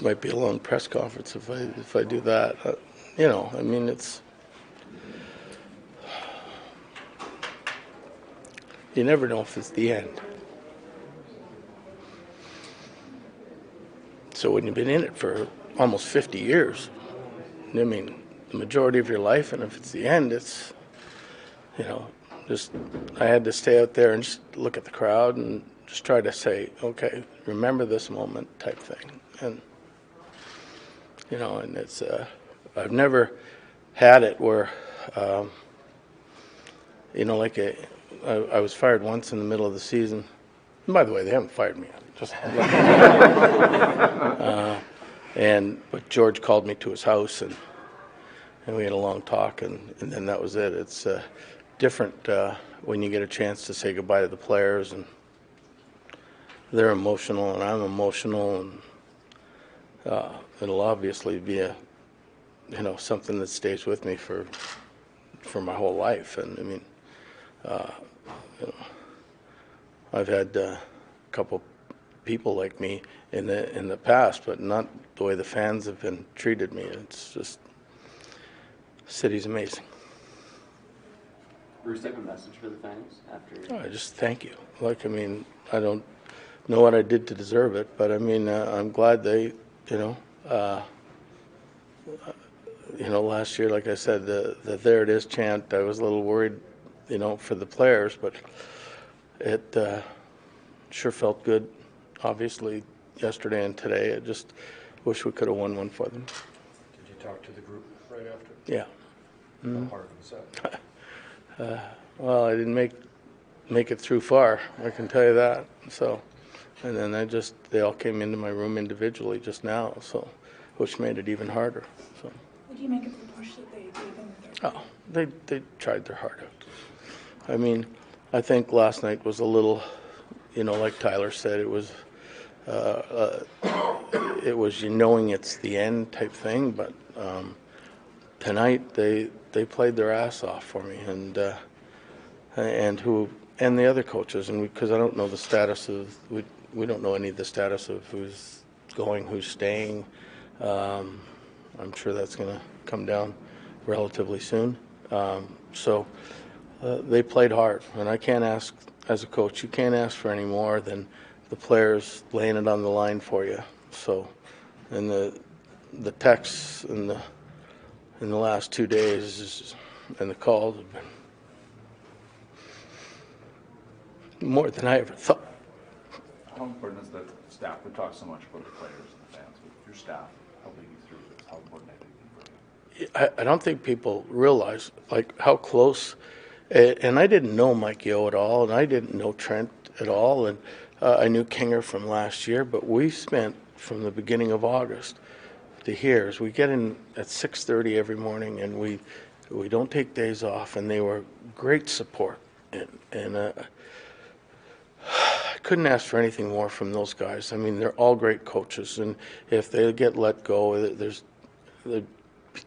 might be a long press conference if I do that. You know, I mean, it's, you never know if it's the end. So when you've been in it for almost 50 years, I mean, the majority of your life, and if it's the end, it's, you know, just, I had to stay out there and just look at the crowd and just try to say, okay, remember this moment type thing. And, you know, and it's, I've never had it where, you know, like I was fired once in the middle of the season. And by the way, they haven't fired me yet. Just but George called me to his house, and we had a long talk, and then that was it. It's different when you get a chance to say goodbye to the players, and they're emotional, and I'm emotional, and it'll obviously be a, you know, something that stays with me for my whole life. And I mean, you know, I've had a couple people like me in the past, but not the way the fans have been treated me. It's just, city's amazing. Bruce, do you have a message for the fans after? I just thank you. Like, I mean, I don't know what I did to deserve it, but I mean, I'm glad they, you know, last year, like I said, the "There It Is" chant, I was a little worried, you know, for the players, but it sure felt good, obviously, yesterday and today. I just wish we could have won one for them. Did you talk to the group right after? Yeah. How hard was that? Well, I didn't make it through far, I can tell you that. So, and then they all came into my room individually just now, so, which made it even harder. So. What do you make of the push that they gave in the third? Oh, they tried their heart out. I mean, I think last night was a little, you know, like Tyler said, it was you knowing it's the end type thing, but tonight they played their ass off for me, and the other coaches, and because I don't know the status of, we don't know any of the status of who's going, who's staying. I'm sure that's going to come down relatively soon. So they played hard, and I can't ask, as a coach, you can't ask for any more than the players laying it on the line for you. So, and the texts in the last 2 days and the calls have been more than I ever thought. How important is that staff? We talk so much about the players and the fans, but your staff helping you through this, how important I think for you? I don't think people realize like how close, and I didn't know Mike Yeo at all, and I didn't know Trent at all, and I knew Kinger from last year, but we spent from the beginning of August to here. We get in at 6:30 every morning, and we don't take days off, and they were great support, and I couldn't ask for anything more from those guys. I mean, they're all great coaches, and if they get let go, the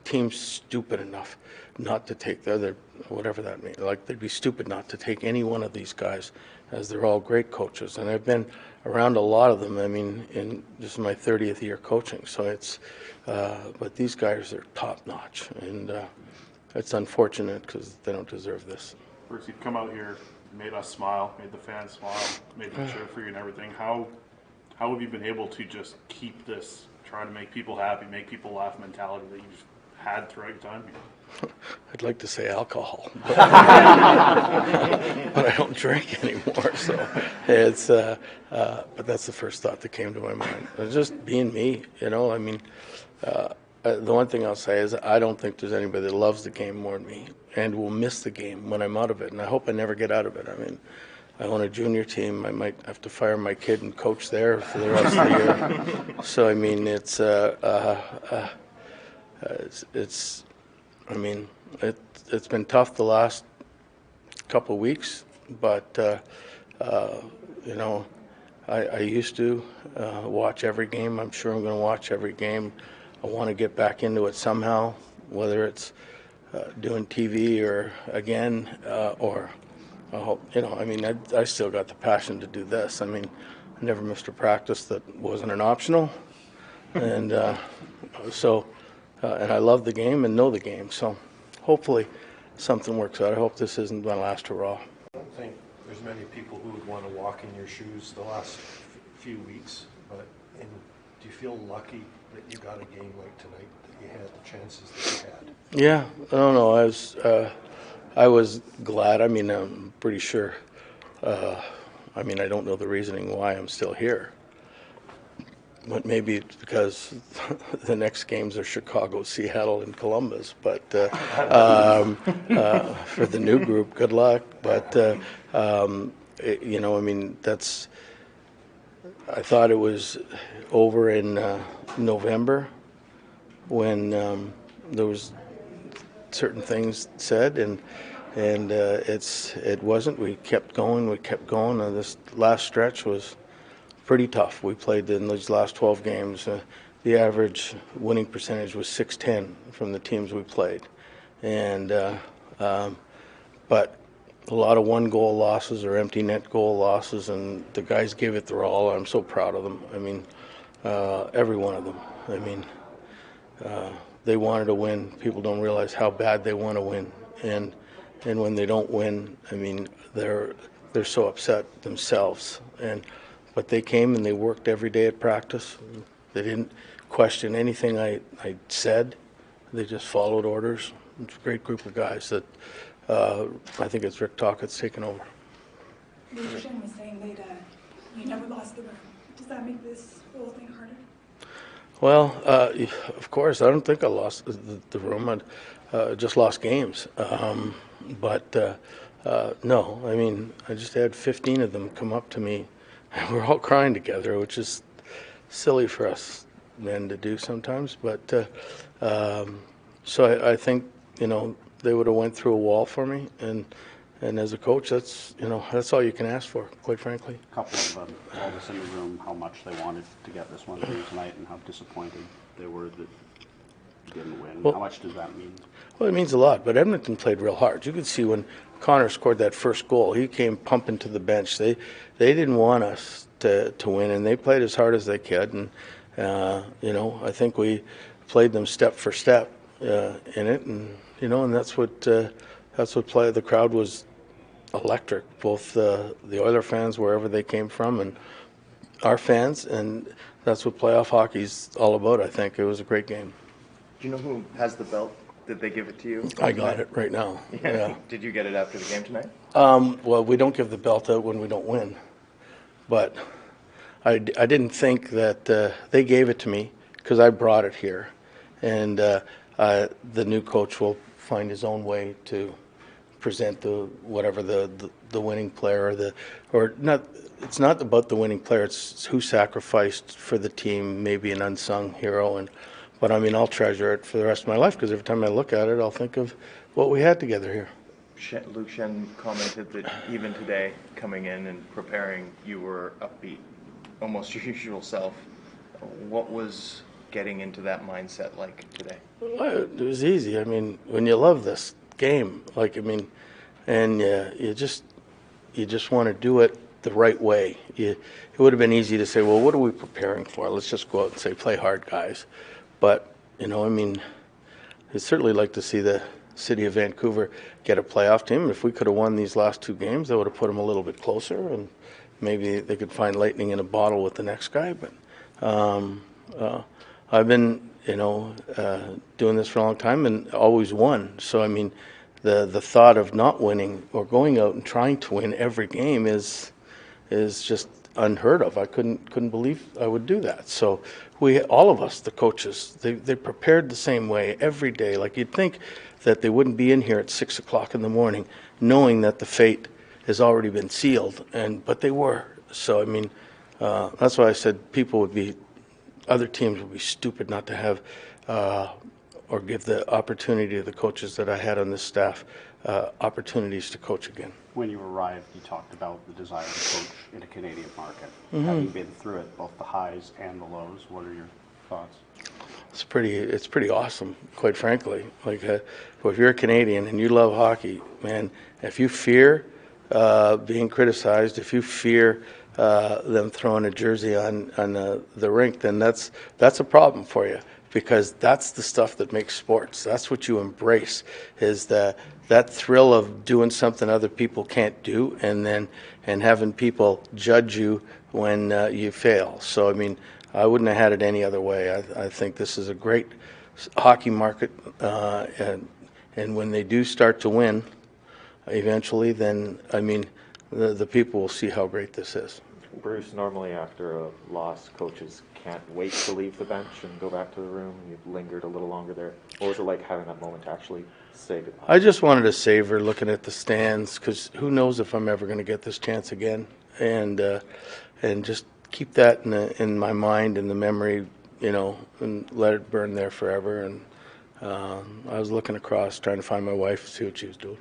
team's stupid enough not to take the other, whatever that means. Like, they'd be stupid not to take any one of these guys, as they're all great coaches. And I've been around a lot of them, I mean, this is my 30th year coaching. So it's, but these guys are top notch. And it's unfortunate because they don't deserve this. Bruce, you've come out here, made us smile, made the fans smile, made them cheer for you and everything. How have you been able to just keep this, trying to make people happy, make people laugh mentality that you've had throughout your time here? I'd like to say alcohol, but I don't drink anymore. So it's, but that's the first thought that came to my mind. It's just being me, you know. I mean, the one thing I'll say is I don't think there's anybody that loves the game more than me and will miss the game when I'm out of it. And I hope I never get out of it. I mean, I own a junior team. I might have to fire my kid and coach there for the rest of the year. So I mean, it's I mean, it's been tough the last couple of weeks, but you know, I used to watch every game. I'm sure I'm going to watch every game. I want to get back into it somehow, whether it's doing TV or again, or I hope, you know, I mean, I still got the passion to do this. I mean, I never missed a practice that wasn't an optional. And and I love the game and know the game. So hopefully something works out. I hope this isn't my last hurrah. I don't think there's many people who would want to walk in your shoes the last few weeks, but do you feel lucky that you got a game like tonight, that you had the chances that you had? Yeah, I don't know. I was glad. I mean, I'm pretty sure. I mean, I don't know the reasoning why I'm still here, but maybe it's because the next games are Chicago, Seattle, and Columbus. But for the new group, good luck. But you know, I mean, that's. I thought it was over in November when there was certain things said, and it wasn't. We kept going, and this last stretch was pretty tough. We played in these last 12 games. The average winning percentage was .610 from the teams we played, and but a lot of one-goal losses or empty net goal losses, and the guys gave it their all. I'm so proud of them. I mean, every one of them. I mean, they wanted to win. People don't realize how bad they want to win, and when they don't win, I mean, they're so upset themselves. But they came and they worked every day at practice. They didn't question anything I said. They just followed orders. It's a great group of guys that I think it's Rick Tockett's taken over. Lucian was saying that you never lost the room. Does that make this whole thing harder? Well, of course, I don't think I lost the room. I just lost games. But no, I mean, I just had 15 of them come up to me, and we're all crying together, which is silly for us men to do sometimes. But so I think, you know, they would have went through a wall for me, and as a coach, that's all you can ask for, quite frankly. A couple of all of us in the room, how much they wanted to get this one through tonight, and how disappointed they were that you didn't win. Well, how much does that mean? Well, it means a lot, but Edmonton played real hard. You could see when Connor scored that first goal, he came pumping to the bench. They didn't want us to win, and they played as hard as they could. And you know, I think we played them step for step in it, and you know, and that's what play. The crowd was electric, both the Oiler fans wherever they came from, and our fans, and that's what playoff hockey's all about. I think it was a great game. Do you know who has the belt? Did they give it to you? I got it right now. Yeah. Did you get it after the game tonight? Well, we don't give the belt out when we don't win, but I didn't think that they gave it to me because I brought it here, and the new coach will find his own way to present the winning player or not. It's not about the winning player. It's who sacrificed for the team, maybe an unsung hero, but I mean, I'll treasure it for the rest of my life because every time I look at it, I'll think of what we had together here. Luke Shen commented that even today, coming in and preparing, you were upbeat, almost your usual self. What was getting into that mindset like today? Well, it was easy. I mean, when you love this game, and you just want to do it the right way. It would have been easy to say, well, what are we preparing for? Let's just go out and say, play hard, guys. But, you know, I mean, I'd certainly like to see the city of Vancouver get a playoff team. If we could have won these last two games, that would have put them a little bit closer, and maybe they could find lightning in a bottle with the next guy. But I've been, doing this for a long time and always won. So, I mean, the thought of not winning or going out and trying to win every game is just unheard of. I couldn't believe I would do that. So all of us, the coaches, they prepared the same way every day. Like, you'd think that they wouldn't be in here at 6 o'clock in the morning knowing that the fate has already been sealed, but they were. So, I mean, that's why I said other teams would be stupid not to have or give the opportunity to the coaches that I had on this staff opportunities to coach again. When you arrived, you talked about the desire to coach in a Canadian market. Having been through it, both the highs and the lows, what are your thoughts? It's pretty awesome, quite frankly. Like, if you're a Canadian and you love hockey, man, if you fear being criticized, if you fear them throwing a jersey on the rink, then that's a problem for you, because that's the stuff that makes sports. That's what you embrace, is that thrill of doing something other people can't do, and having people judge you when you fail. So I mean, I wouldn't have had it any other way. I think this is a great hockey market, and when they do start to win eventually, then I mean, the people will see how great this is. Bruce, normally after a loss, coaches can't wait to leave the bench and go back to the room. You've lingered a little longer there. What was it like having that moment to actually say goodbye? I just wanted to savor looking at the stands, because who knows if I'm ever going to get this chance again, and just keep that in my mind, in the memory, you know, and let it burn there forever. And I was looking across, trying to find my wife, see what she was doing.